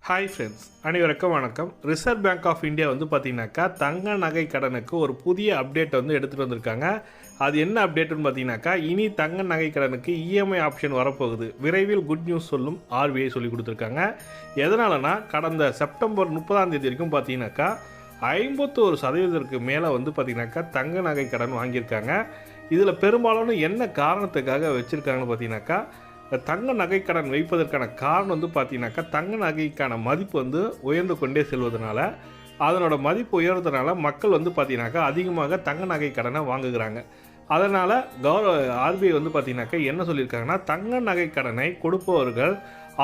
Hi friends, அனைவருக்கும் வணக்கம். Reserve bank of India வந்து பார்த்தீங்கன்னாக்கா தங்க நகை கடனுக்கு ஒரு புதிய அப்டேட் வந்து எடுத்துகிட்டு வந்திருக்காங்க. அது என்ன அப்டேட்டுன்னு பார்த்தீங்கன்னாக்கா, இனி தங்க நகை கடனுக்கு இஎம்ஐ ஆப்ஷன் வரப்போகுது. விரைவில் குட் நியூஸ் சொல்லும் ஆர்பிஐ சொல்லி கொடுத்துருக்காங்க. எதனாலனா, கடந்த செப்டம்பர் 30 வரைக்கும் பார்த்தீங்கன்னாக்கா 51% மேலே வந்து பார்த்தீங்கன்னாக்கா தங்க நகை கடன் வாங்கியிருக்காங்க. இதில் பெரும்பாலான என்ன காரணத்துக்காக வச்சுருக்காங்கன்னு பார்த்தீங்கன்னாக்கா, தங்க நகை கடன் வைப்பதற்கான காரணம் வந்து பார்த்தீங்கன்னாக்கா, தங்க நகைக்கான மதிப்பு வந்து உயர்ந்து கொண்டே செல்வதனால, அதனோட மதிப்பு உயர்றதுனால மக்கள் வந்து பார்த்தீங்கன்னாக்கா அதிகமாக தங்க நகை கடனை வாங்குகிறாங்க. அதனால் ஆர்பிஐ வந்து பார்த்தீங்கன்னாக்கா என்ன சொல்லியிருக்காங்கன்னா, தங்க நகை கடனை கொடுப்பவர்கள்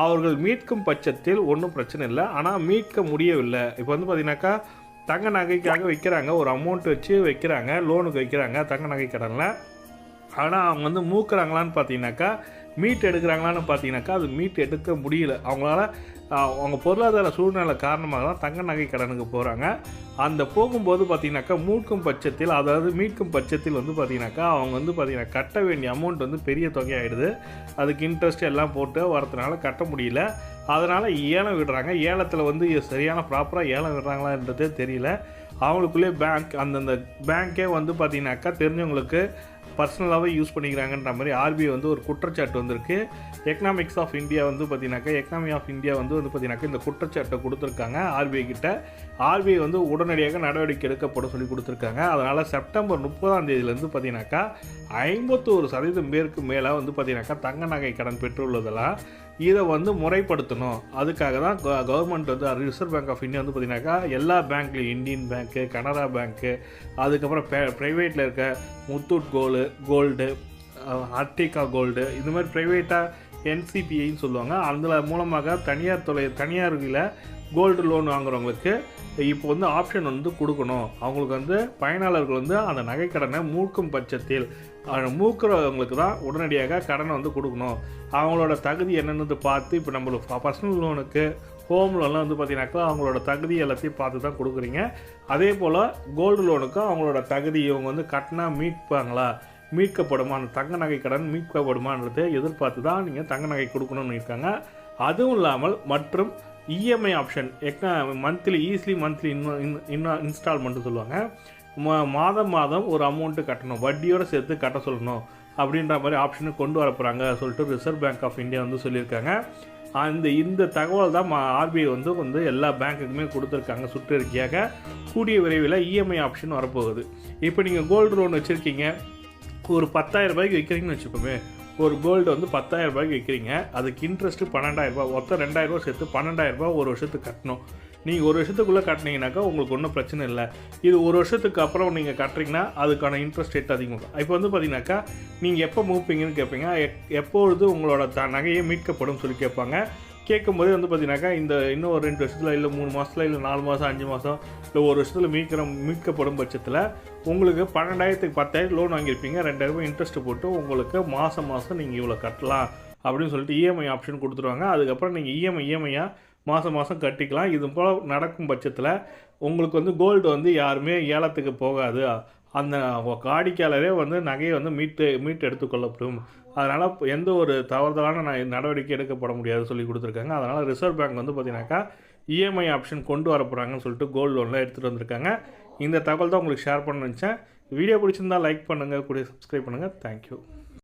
அவர்கள் மீட்கும் பட்சத்தில் ஒன்றும் பிரச்சனை இல்லை. ஆனால் மீட்க முடியவில்லை. இப்போ வந்து பார்த்தீங்கன்னாக்கா தங்க நகைக்காக வைக்கிறாங்க, ஒரு அமௌண்ட் வச்சு வைக்கிறாங்க, லோனுக்கு வைக்கிறாங்க தங்க நகை கடனில். ஆனால் அவங்க வந்து மூக்குறாங்களான்னு பார்த்தீங்கன்னாக்கா, மீட் எடுக்கிறாங்களான்னு பார்த்தீங்கன்னாக்கா அது மீட் எடுக்க முடியல. அவங்களால அவங்க பொருளாதார சூழ்நிலை காரணமாக தான் தங்க நகை கடனுக்கு போகிறாங்க. அந்த போகும்போது பார்த்தீங்கன்னாக்கா மூக்கும் பட்சத்தில், அதாவது மீட்கும் பட்சத்தில் வந்து பார்த்தீங்கன்னாக்கா அவங்க வந்து பார்த்தீங்கன்னா கட்ட வேண்டிய அமௌண்ட் வந்து பெரிய தொகையாகிடுது. அதுக்கு இன்ட்ரெஸ்ட் எல்லாம் போட்டு வரதுனால கட்ட முடியல. அதனால் ஏலம் விடுறாங்க. ஏலத்தில் வந்து சரியான ப்ராப்பராக ஏலம் விடுறாங்களான்றதே தெரியல. அவங்களுக்குள்ளே அந்தந்த பேங்க்கே வந்து பார்த்தீங்கன்னாக்கா தெரிஞ்சவங்களுக்கு பர்சனலாகவே யூஸ் பண்ணிக்கிறாங்கன்ற மாதிரி ஆர்பிஐ வந்து ஒரு குற்றச்சாட்டு வந்திருக்கு. எக்கனாமிக்ஸ் ஆஃப் இந்தியா வந்து பார்த்தீங்கன்னாக்கா எக்கனாமி ஆஃப் இந்தியா வந்து பார்த்தீங்கன்னாக்கா இந்த குற்றச்சாட்டை கொடுத்துருக்காங்க ஆர்பிஐ கிட்ட. ஆர்பிஐ வந்து உடனடியாக நடவடிக்கை எடுக்கப்பட சொல்லி கொடுத்துருக்காங்க. அதனால் செப்டம்பர் 30 பார்த்தீங்கன்னாக்கா 51% பேருக்கு மேலே வந்து பார்த்தீங்கன்னாக்கா தங்க நகை கடன் பெற்றுள்ளதெல்லாம் இதை வந்து முறைப்படுத்தணும். அதுக்காக தான் கவர்மெண்ட் வந்து ரிசர்வ் பேங்க் ஆஃப் இந்தியா வந்து பார்த்தீங்கன்னாக்கா எல்லா பேங்க்லையும் இந்தியன் பேங்க்கு, கனரா பேங்க்கு, அதுக்கப்புறம் ப்ரைவேட்டில் இருக்க முத்தூட் கோல்டு, அர்டிகா கோல்டு, இந்த மாதிரி ப்ரைவேட்டாக என்சிபிஐன்னு சொல்லுவாங்க. அதில் மூலமாக தனியார்களில் கோல்டு லோன் வாங்குறவங்களுக்கு இப்போ வந்து ஆப்ஷன் வந்து கொடுக்கணும். அவங்களுக்கு வந்து பயனாளர்கள் வந்து அந்த நகைக்கடனை மூக்கும் பட்சத்தில் மூக்குறவங்களுக்கு தான் உடனடியாக கடனை வந்து கொடுக்கணும். அவங்களோட தகுதி என்னென்னு பார்த்து, இப்போ நம்மளுக்கு பர்சனல் லோனுக்கு, ஹோம் லோன்லாம் வந்து பார்த்தீங்கன்னாக்கா அவங்களோட தகுதி எல்லாத்தையும் பார்த்து தான் கொடுக்குறீங்க. அதே போல் கோல்டு லோனுக்கும் அவங்களோட தகுதி, இவங்க வந்து கட்டினா மீட்கப்படுமா, அந்த தங்க நகை கடன் மீட்கப்படுமான்றதை எதிர்பார்த்து தான் நீங்கள் தங்க நகை கொடுக்கணும்னு இருக்காங்க. அதுவும் இல்லாமல் மற்றும் இஎம்ஐ ஆப்ஷன் மந்த்லி இன்ஸ்டால்மெண்ட்டு சொல்லுவாங்க. மாதம் ஒரு அமௌண்ட்டு கட்டணும், வட்டியோடு சேர்த்து கட்ட சொல்லணும் அப்படின்ற மாதிரி ஆப்ஷனை கொண்டு வர போகிறாங்க சொல்லிட்டு ரிசர்வ் பேங்க் ஆஃப் இந்தியா வந்து சொல்லியிருக்காங்க. இந்த தகவல் தான் ஆர்பிஐ வந்து எல்லா பேங்க்குக்குமே கொடுத்துருக்காங்க சுற்றறிக்கையாக. கூடிய விரைவில் இஎம்ஐ ஆப்ஷன் வரப்போகுது. இப்போ நீங்கள் கோல்டு லோன் வச்சுருக்கீங்க, ஒரு 10,000 ரூபாய்க்கு விற்கிறீங்கன்னு வச்சுக்கோமே. ஒரு கோல்டு வந்து 10,000 ரூபாய்க்கு விற்கிறீங்க, அதுக்கு இன்ட்ரெஸ்ட்டு 12,000 ரூபா, மொத்தம் 2,000 ரூபா சேர்த்து 12,000 ரூபா ஒரு வருஷத்துக்கு கட்டணும். நீங்கள் ஒரு வருஷத்துக்குள்ளே கட்டினீங்கன்னாக்கா உங்களுக்கு ஒன்றும் பிரச்சனை இல்லை. இது ஒரு வருஷத்துக்கு அப்புறம் நீங்கள் கட்டுறீங்கன்னா அதுக்கான இன்ட்ரெஸ்ட் ரேட் அதிகமாக. இப்போ வந்து பார்த்தீங்கன்னாக்கா நீங்கள் எப்போ மூப்பீங்கன்னு கேட்பீங்க. எப்பொழுது உங்களோட நகையை மீட்கப்படும் சொல்லி கேட்பாங்க. கேட்கும்போது வந்து பார்த்தீங்கன்னாக்கா இன்னும் ஒரு 2 வருஷத்தில், இல்லை 3 மாதத்தில், இல்லை 4 மாதம், 5 மாதம், இல்லை ஒரு வருஷத்தில் மீட்கப்படும் பட்சத்தில் உங்களுக்கு 12,000க்கு 10,000 லோன் வாங்கியிருப்பீங்க. 2,000 ரூபாய் இன்ட்ரெஸ்ட் போட்டு உங்களுக்கு மாதம் நீங்கள் இவ்வளோ கட்டலாம் அப்படின்னு சொல்லிட்டு இஎம்ஐ ஆப்ஷன் கொடுத்துருவாங்க. அதுக்கப்புறம் நீங்கள் இஎம்ஐயாக மாதம் கட்டிக்கலாம். இது போல் நடக்கும் பட்சத்தில் உங்களுக்கு வந்து கோல்டு வந்து யாருமே ஏலத்துக்கு போகாது. அந்த வாடிக்கையாளரே வந்து நகையை வந்து மீட்டு எடுத்துக்கொள்ளப்படும். அதனால் எந்த ஒரு தவறுதலான நடவடிக்கை எடுக்கப்பட முடியாது சொல்லி கொடுத்துருக்காங்க. அதனால் ரிசர்வ் பேங்க் வந்து பார்த்தீங்கன்னாக்கா இஎம்ஐ ஆப்ஷன் கொண்டு வர போகிறாங்கன்னு சொல்லிட்டு கோல்டு லோன்லாம் எடுத்துகிட்டு வந்திருக்காங்க. இந்த தகவல் தான் உங்களுக்கு ஷேர் பண்ண நினச்சேன். வீடியோ பிடிச்சிருந்தால் லைக் பண்ணுங்கள், கூட சப்ஸ்கிரைப் பண்ணுங்கள். தேங்க்யூ.